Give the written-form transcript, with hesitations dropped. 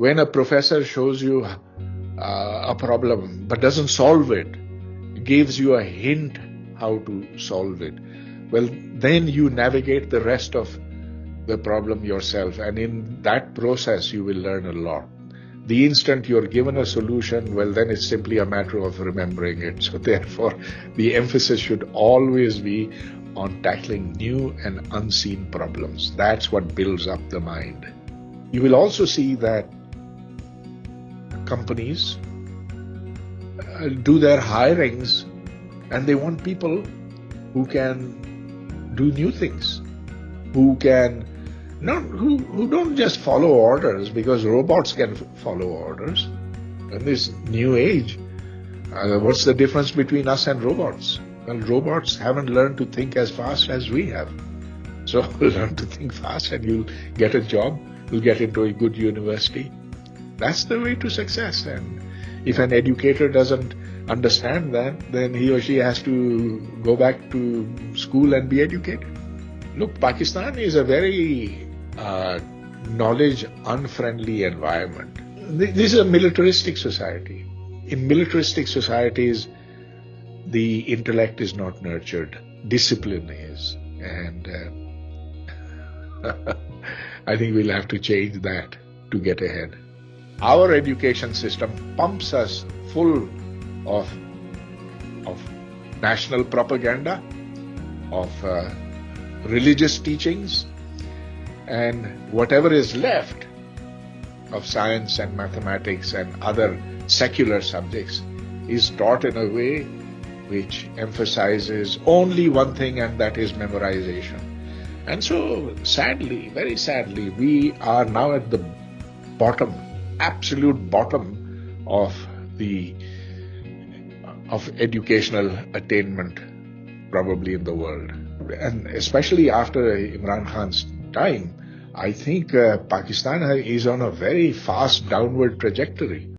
When a professor shows you a problem but doesn't solve it, gives you a hint how to solve it, well, then you navigate the rest of the problem yourself, and in that process you will learn a lot. The instant you're given a solution, well, then it's simply a matter of remembering it. So therefore, the emphasis should always be on tackling new and unseen problems. That's what builds up the mind. You will also see that companies do their hirings and they want people who can do new things, who don't just follow orders, because robots can follow orders. In this new age, what's the difference between us and robots? Well, robots haven't learned to think as fast as we have. So learn to think fast and you'll get a job, you'll get into a good university. That's the way to success. And if an educator doesn't understand that, then he or she has to go back to school and be educated. Look, Pakistan is a very knowledge-unfriendly environment. This is a militaristic society. In militaristic societies, the intellect is not nurtured. Discipline is. And I think we'll have to change that to get ahead. Our education system pumps us full of national propaganda, of religious teachings, and whatever is left of science and mathematics and other secular subjects is taught in a way which emphasizes only one thing, and that is memorization. And so sadly, very sadly, we are now at the bottom, absolute bottom of educational attainment probably in the world. And especially after Imran Khan's time, I think Pakistan is on a very fast downward trajectory.